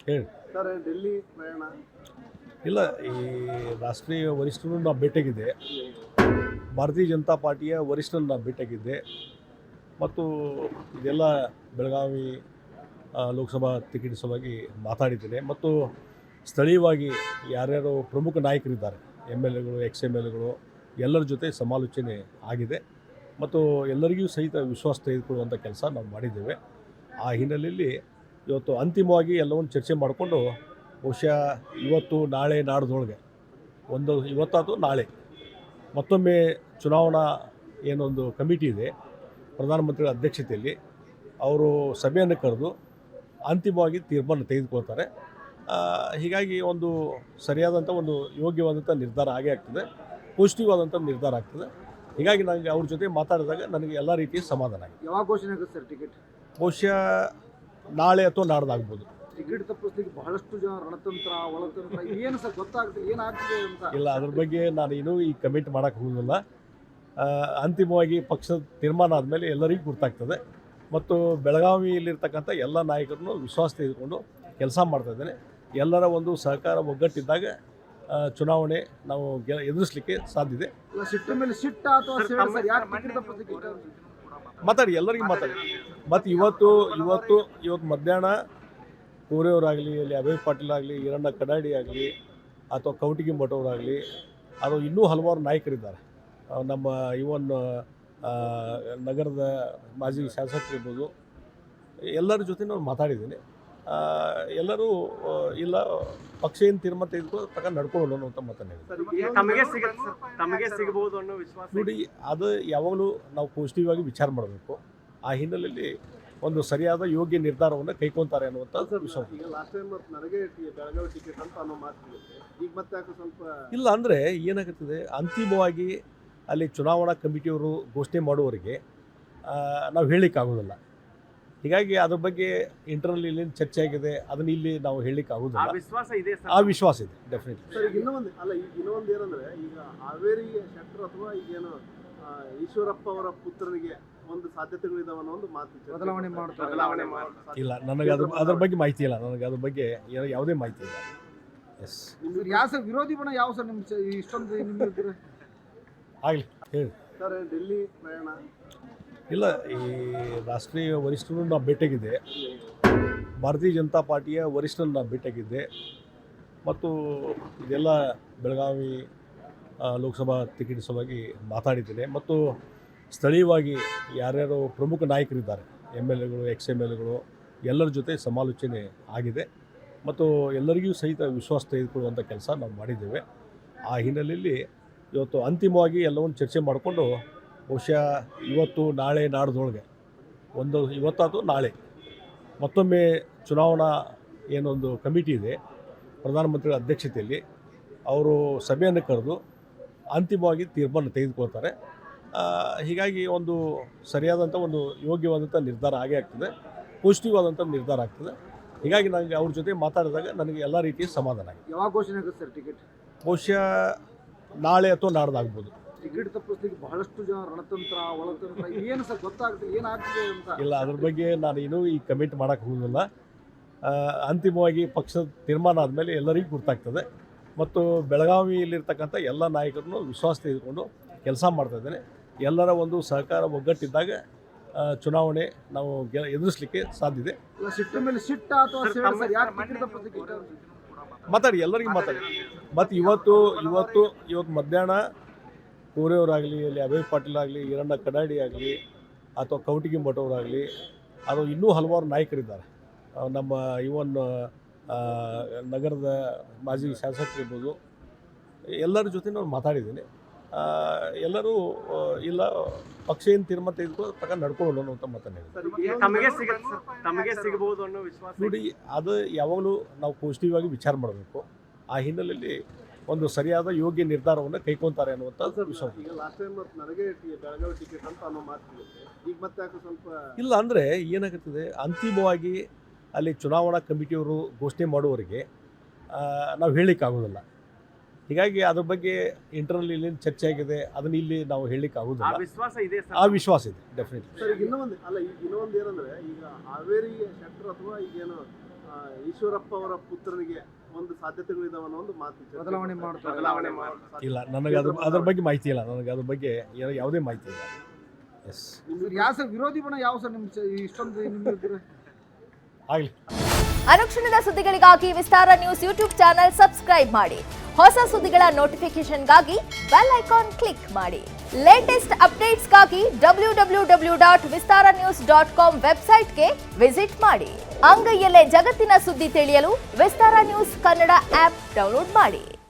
ಹೇಳಿ ಸರ್ ಡೆಲ್ಲಿ ಪ್ರಯಾಣ ಇಲ್ಲ ಈ ರಾಷ್ಟ್ರೀಯ ವರಿಷ್ಠರನ್ನು ನಾವು ಭೇಟಿಯಾಗಿದ್ದೆ. ಭಾರತೀಯ ಜನತಾ ಪಾರ್ಟಿಯ ವರಿಷ್ಠರನ್ನು ನಾವು ಭೇಟಿಯಾಗಿದ್ದೆ ಮತ್ತು ಇದೆಲ್ಲ ಬೆಳಗಾವಿ ಲೋಕಸಭಾ ಟಿಕೆಟ್ ಸಲುವಾಗಿ ಮಾತಾಡಿದ್ದೇನೆ ಮತ್ತು ಸ್ಥಳೀಯವಾಗಿ ಯಾರ್ಯಾರು ಪ್ರಮುಖ ನಾಯಕರಿದ್ದಾರೆ MLAಗಳು XMLAಗಳು ಎಲ್ಲರ ಜೊತೆ ಸಮಾಲೋಚನೆ ಆಗಿದೆ ಮತ್ತು ಎಲ್ಲರಿಗೂ ಸಹಿತ ವಿಶ್ವಾಸ ತೆಗೆದುಕೊಳ್ಳುವಂಥ ಕೆಲಸ ನಾವು ಮಾಡಿದ್ದೇವೆ. ಆ ಹಿನ್ನೆಲೆಯಲ್ಲಿ ಇವತ್ತು ಅಂತಿಮವಾಗಿ ಎಲ್ಲವನ್ನು ಚರ್ಚೆ ಮಾಡಿಕೊಂಡು ಬಹುಶಃ ಇವತ್ತು ನಾಳೆ ನಾಡ್ದೊಳಗೆ ಇವತ್ತಾದರೂ ನಾಳೆ ಮತ್ತೊಮ್ಮೆ ಚುನಾವಣಾ ಏನೊಂದು ಕಮಿಟಿ ಇದೆ ಪ್ರಧಾನಮಂತ್ರಿಗಳ ಅಧ್ಯಕ್ಷತೆಯಲ್ಲಿ ಅವರು ಸಭೆಯನ್ನು ಕರೆದು ಅಂತಿಮವಾಗಿ ತೀರ್ಮಾನ ತೆಗೆದುಕೊಳ್ತಾರೆ. ಹೀಗಾಗಿ ಒಂದು ಸರಿಯಾದಂಥ ಒಂದು ಯೋಗ್ಯವಾದಂಥ ನಿರ್ಧಾರ ಆಗೇ ಆಗ್ತದೆ, ಪಾಸಿಟಿವ್ ಆದಂಥ ನಿರ್ಧಾರ ಆಗ್ತದೆ. ಹೀಗಾಗಿ ನನಗೆ ಅವ್ರ ಜೊತೆ ಮಾತಾಡಿದಾಗ ನನಗೆ ಎಲ್ಲ ರೀತಿಯ ಸಮಾಧಾನ ಆಗಿದೆ. ಯಾವಾಗ ಘೋಷಣೆ ಆಗುತ್ತೆ ಸರ್ ಟಿಕೆಟ್? ಬಹುಶಃ ನಾಳೆ ಅಥವಾ ನಾಡ್ದಾಗ್ಬೋದು. ಟಿಕೆಟ್ ತಪ್ಪಿಸ್ಲಿಕ್ಕೆ ಬಹಳಷ್ಟು ಜನ ರಣತಂತ್ರ ಒಳತಂತ್ರ ಏನು ಸರ್ ಗೊತ್ತಾಗ್ತದೆ ಏನಾಗ್ತದೆ ಅಂತ? ಇಲ್ಲ, ಅದ್ರ ಬಗ್ಗೆ ನಾನು ಇನ್ನೂ ಈ ಕಮೆಂಟ್ ಮಾಡೋಕ್ಕೆ ಹೋಗೋದಿಲ್ಲ. ಅಂತಿಮವಾಗಿ ಪಕ್ಷದ ತೀರ್ಮಾನ ಆದಮೇಲೆ ಎಲ್ಲರಿಗೂ ಗೊತ್ತಾಗ್ತದೆ ಮತ್ತು ಬೆಳಗಾವಿಯಲ್ಲಿರ್ತಕ್ಕಂಥ ಎಲ್ಲ ನಾಯಕರನ್ನು ವಿಶ್ವಾಸ ತೆಗೆದುಕೊಂಡು ಕೆಲಸ ಮಾಡ್ತಾಯಿದ್ದೇನೆ. ಎಲ್ಲರ ಒಂದು ಸಹಕಾರ ಒಗ್ಗಟ್ಟಿದ್ದಾಗ ಚುನಾವಣೆ ನಾವು ಎದುರಿಸಲಿಕ್ಕೆ ಸಾಧ್ಯತೆ. ಸಿಟ್ಟ ಮೇಲೆ ಸಿಟ್ಟ ಅಥವಾ ಮಾತಾಡಿ, ಎಲ್ಲರಿಗೂ ಮಾತಾಡಿ. ಮತ್ತು ಇವತ್ತು ಮಧ್ಯಾಹ್ನ ಕೋರೆಯವರಾಗಲಿ, ಅಲ್ಲಿ ಅಭಯ್ ಪಾಟೀಲ್ ಆಗಲಿ, ಈರಣ್ಣ ಕಡಾಡಿ ಆಗಲಿ ಅಥವಾ ಕವಟಗಿ ಮಠವರಾಗಲಿ, ಅದು ಇನ್ನೂ ಹಲವಾರು ನಾಯಕರಿದ್ದಾರೆ. ನಮ್ಮ ಇವನ್ ನಗರದ ಮಾಜಿ ಶಾಸಕರಿರ್ಬೋದು, ಎಲ್ಲರ ಜೊತೆ ನಾನು ಮಾತಾಡಿದ್ದೀನಿ. ಎಲ್ಲರೂ ಇಲ್ಲ ಪಕ್ಷ ಏನು ತೀರ್ಮಾನ ತೆಗೆದುಕೋ ಪ್ರಕಾರ ನಡ್ಕೊಳ್ಳೋಣ ಅನ್ನೋಂಥ ಮಾತನಾಡಿದ್ದಾರೆ. ನೋಡಿ, ಅದು ಯಾವಾಗಲೂ ನಾವು ಪಾಸಿಟಿವ್ ಆಗಿ ವಿಚಾರ ಮಾಡಬೇಕು. ಆ ಹಿನ್ನೆಲೆಯಲ್ಲಿ ಒಂದು ಸರಿಯಾದ ಯೋಗ್ಯ ನಿರ್ಧಾರವನ್ನು ಕೈಗೊಳ್ತಾರೆ ಅನ್ನುವಂಥ ವಿಶ್ವಾಸ. ಇಲ್ಲ ಅಂದರೆ ಏನಾಗುತ್ತದೆ, ಅಂತಿಮವಾಗಿ ಅಲ್ಲಿ ಚುನಾವಣಾ ಕಮಿಟಿಯವರು ಘೋಷಣೆ ಮಾಡುವವರಿಗೆ ನಾವು ಹೇಳಲಿಕ್ಕಾಗೋದಿಲ್ಲ. ಹೀಗಾಗಿ ಅದ್ರ ಬಗ್ಗೆ ಇಂಟರ್ನಲ್ ಇಲ್ಲಿ ಚರ್ಚೆ ಆಗಿದೆ, ಅದನ್ನ ಇಲ್ಲಿ ನಾವು ಹೇಳಲಿಕ್ಕೆ ಆಗೋದಿಲ್ಲ. ಆ ವಿಶ್ವಾಸ ಇದೆ ಡೆಫಿನೆಟ್ಲಿ. ಸರ್, ಇನ್ನೊಂದು ಏನಂದ್ರೆ, ಈಗ ಹಾವೇರಿ ಶೆಟ್ಟರ್ ಅಥವಾ ಈಗೇನು ಈಶ್ವರಪ್ಪ ಅವರ ಪುತ್ರನಿಗೆ ಒಂದು ಸಾಧ್ಯತೆಗಳಿದಾವೆ ಅನ್ನೋ ಒಂದು ಮಾತು ಬದಲಾವಣೆ ಮಾಡ್ತಾರೆ. ಇಲ್ಲ, ನನಗೆ ಅದ್ರ ಬಗ್ಗೆ ಮಾಹಿತಿ ಇಲ್ಲ. ನನಗೆ ಅದ್ರ ಬಗ್ಗೆ ಯಾವುದೇ ಮಾಹಿತಿ ಇಲ್ಲ. ಎಸ್, ಯಾವ ಸರ್ ವಿರೋಧಿ ಬಣ ಯಾವ ಸರ್ ನಿಮ್ಮ ಇಷ್ಟೊಂದು ನಿಮ್ಗೆ ಆಗಲಿ ಹೇಳಿ ಸರ್ ಡೆಲ್ಲಿ ಪ್ರಯಾಣ? ಇಲ್ಲ, ಈ ರಾಷ್ಟ್ರೀಯ ವರಿಷ್ಠರನ್ನು ನಾವು ಭೇಟಿಯಾಗಿದ್ದೆ. ಭಾರತೀಯ ಜನತಾ ಪಾರ್ಟಿಯ ವರಿಷ್ಠರನ್ನು ನಾವು ಭೇಟಿಯಾಗಿದ್ದೆ ಮತ್ತು ಇದೆಲ್ಲ ಬೆಳಗಾವಿ ಲೋಕಸಭಾ ಟಿಕೆಟ್ ಸಲುವಾಗಿ ಮಾತಾಡಿದ್ದೇನೆ ಮತ್ತು ಸ್ಥಳೀಯವಾಗಿ ಯಾರ್ಯಾರು ಪ್ರಮುಖ ನಾಯಕರಿದ್ದಾರೆ MLAಗಳು XMLAಗಳು ಎಲ್ಲರ ಜೊತೆ ಸಮಾಲೋಚನೆ ಆಗಿದೆ ಮತ್ತು ಎಲ್ಲರಿಗೂ ಸಹಿತ ವಿಶ್ವಾಸ ತೆಗೆದುಕೊಳ್ಳುವಂಥ ಕೆಲಸ ನಾವು ಮಾಡಿದ್ದೇವೆ. ಆ ಹಿನ್ನೆಲೆಯಲ್ಲಿ ಇವತ್ತು ಅಂತಿಮವಾಗಿ ಎಲ್ಲವನ್ನು ಚರ್ಚೆ ಮಾಡಿಕೊಂಡು ಬಹುಶಃ ಇವತ್ತು ನಾಳೆ ನಾಡ್ದೊಳಗೆ ಇವತ್ತಾದರೂ ನಾಳೆ ಮತ್ತೊಮ್ಮೆ ಚುನಾವಣಾ ಏನೊಂದು ಕಮಿಟಿ ಇದೆ ಪ್ರಧಾನಮಂತ್ರಿಗಳ ಅಧ್ಯಕ್ಷತೆಯಲ್ಲಿ ಅವರು ಸಭೆಯನ್ನು ಕರೆದು ಅಂತಿಮವಾಗಿ ತೀರ್ಮಾನ ತೆಗೆದುಕೊಳ್ತಾರೆ. ಹೀಗಾಗಿ ಒಂದು ಸರಿಯಾದಂಥ ಒಂದು ಯೋಗ್ಯವಾದಂಥ ನಿರ್ಧಾರ ಆಗೇ ಆಗ್ತದೆ, ಪಾಸಿಟಿವ್ ಆದಂಥ ನಿರ್ಧಾರ ಆಗ್ತದೆ. ಹೀಗಾಗಿ ನನಗೆ ಅವ್ರ ಜೊತೆ ಮಾತಾಡಿದಾಗ ನನಗೆ ಎಲ್ಲ ರೀತಿಯ ಸಮಾಧಾನ ಆಗಿದೆ. ಯಾವಾಗ ಘೋಷಣೆ ಆಗುತ್ತೆ ಸರ್ ಟಿಕೆಟ್? ಬಹುಶಃ ನಾಳೆ ಅಥವಾ ನಾಡ್ದಾಗ್ಬೋದು. ಟಿಕೆಟ್ ತಪ್ಪಿಸ್ಲಿಕ್ಕೆ ಬಹಳಷ್ಟು ಜನ ರಣತಂತ್ರ ಒಳತಂತ್ರ ಏನು ಸರ್ ಗೊತ್ತಾಗ್ತದೆ ಏನಾಗ್ತದೆ ಅಂತ? ಇಲ್ಲ, ಅದ್ರ ಬಗ್ಗೆ ನಾನು ಇನ್ನೂ ಈ ಕಮೆಂಟ್ ಮಾಡೋಕ್ಕೆ ಹೋಗೋದಿಲ್ಲ. ಅಂತಿಮವಾಗಿ ಪಕ್ಷದ ತೀರ್ಮಾನ ಆದಮೇಲೆ ಎಲ್ಲರಿಗೂ ಗೊತ್ತಾಗ್ತದೆ ಮತ್ತು ಬೆಳಗಾವಿಯಲ್ಲಿರ್ತಕ್ಕಂಥ ಎಲ್ಲ ನಾಯಕರನ್ನು ವಿಶ್ವಾಸ ತೆಗೆದುಕೊಂಡು ಕೆಲಸ ಮಾಡ್ತಾಯಿದ್ದೇನೆ. ಎಲ್ಲರ ಒಂದು ಸಹಕಾರ ಒಗ್ಗಟ್ಟಿದ್ದಾಗ ಚುನಾವಣೆ ನಾವು ಎದುರಿಸಲಿಕ್ಕೆ ಸಾಧ್ಯತೆ. ಸಿಟ್ಟ ಮೇಲೆ ಸಿಟ್ಟ ಅಥವಾ ಮಾತಾಡಿ, ಎಲ್ಲರಿಗೂ ಮಾತಾಡಿ. ಮತ್ತು ಇವತ್ತು ಮಧ್ಯಾಹ್ನ ಕೋರೆಯವರಾಗಲಿ, ಅಲ್ಲಿ ಅಭಯ್ ಪಾಟೀಲ್ ಆಗಲಿ, ಈರಣ್ಣ ಕಡಾಡಿ ಆಗಲಿ ಅಥವಾ ಕವಟಗಿ ಮಠವರಾಗಲಿ, ಅದು ಇನ್ನೂ ಹಲವಾರು ನಾಯಕರಿದ್ದಾರೆ. ನಮ್ಮ ಇವನ್ ನಗರದ ಮಾಜಿ ಶಾಸಕರಿರ್ಬೋದು, ಎಲ್ಲರ ಜೊತೆ ನಾನು ಮಾತಾಡಿದ್ದೀನಿ. ಎಲ್ಲರೂ ಇಲ್ಲ ಪಕ್ಷ ಏನು ತೀರ್ಮಾನ ತೆಗೆದುಕೋ ಪ್ರಕಾರ ನಡ್ಕೊಳ್ಳೋಣ ಅನ್ನೋಂಥ ಮಾತನಾಡಿದ್ದಾರೆ. ನೋಡಿ, ಅದು ಯಾವಾಗಲೂ ನಾವು ಪಾಸಿಟಿವ್ ಆಗಿ ವಿಚಾರ ಮಾಡಬೇಕು. ಆ ಹಿನ್ನೆಲೆಯಲ್ಲಿ ಒಂದು ಸರಿಯಾದ ಯೋಗ್ಯ ನಿರ್ಧಾರವನ್ನು ಕೈಗೊಳ್ತಾರೆ ಅನ್ನುವಂಥ ವಿಶ್ವಾಸ. ಇಲ್ಲ ಅಂದರೆ ಏನಾಗುತ್ತದೆ, ಅಂತಿಮವಾಗಿ ಅಲ್ಲಿ ಚುನಾವಣಾ ಕಮಿಟಿಯವರು ಘೋಷಣೆ ಮಾಡುವವರಿಗೆ ನಾವು ಹೇಳಲಿಕ್ಕಾಗೋದಿಲ್ಲ. ಹೀಗಾಗಿ ಅದ್ರ ಬಗ್ಗೆ ಇಂಟರ್ನಲ್ ಇಲ್ಲಿ ಚರ್ಚೆ ಆಗಿದೆ, ಅದನ್ನ ಇಲ್ಲಿ ನಾವು ಹೇಳಲಿಕ್ಕೆ ಆಗೋದಿಲ್ಲ. ಆ ವಿಶ್ವಾಸ ಇದೆ ಡೆಫಿನೆಟ್ಲಿ. ಸರ್, ಇನ್ನೊಂದು ಏನಂದ್ರೆ, ಈಗ ಹಾವೇರಿ ಶೆಟ್ಟರ್ ಅಥವಾ ಈಗೇನು ಈಶ್ವರಪ್ಪ ಅವರ ಪುತ್ರನಿಗೆ ಒಂದು ಸಾಧ್ಯತೆಗಳಿದಾವೆ ಅನ್ನೋ ಒಂದು ಮಾತು ಬದಲಾವಣೆ ಮಾಡ್ತಾರೆ. ಇಲ್ಲ, ನನಗೆ ಅದ್ರ ಬಗ್ಗೆ ಮಾಹಿತಿ ಇಲ್ಲ. ನನಗೆ ಅದ್ರ ಬಗ್ಗೆ ಯಾವುದೇ ಮಾಹಿತಿ ಇಲ್ಲ. ಎಸ್, ಯಾವ ಸರ್ ವಿರೋಧಿ ಬಣ ಯಾವ ಸರ್ ನಿಮ್ಮ ಇಷ್ಟೊಂದು ನಿಮ್ಗೆ ಆಗಲಿ. ಅನುಕ್ಷಣದ ಸುದ್ದಿಗಳಿಗಾಗಿ ವಿಸ್ತಾರ ನ್ಯೂಸ್ ಯೂಟ್ಯೂಬ್ ಚಾನೆಲ್ ಸಬ್ಸ್ಕ್ರೈಬ್ ಮಾಡಿ. ಹೊಸ ಸುದ್ದಿಗಳ ನೋಟಿಫಿಕೇಶನ್ಗಾಗಿ ಬೆಲ್ ಐಕಾನ್ ಕ್ಲಿಕ್ ಮಾಡಿ. ಲೇಟೆಸ್ಟ್ ಅಪ್ಡೇಟ್ಸ್ಗಾಗಿ www.vistaranews.com ವೆಬ್ಸೈಟ್ಗೆ ವಿಸಿಟ್ ಮಾಡಿ. ಅಂಗೈಯಲ್ಲೇ ಜಗತ್ತಿನ ಸುದ್ದಿ ತಿಳಿಯಲು ವಿಸ್ತಾರ ನ್ಯೂಸ್ ಕನ್ನಡ ಆಪ್ ಡೌನ್ಲೋಡ್ ಮಾಡಿ.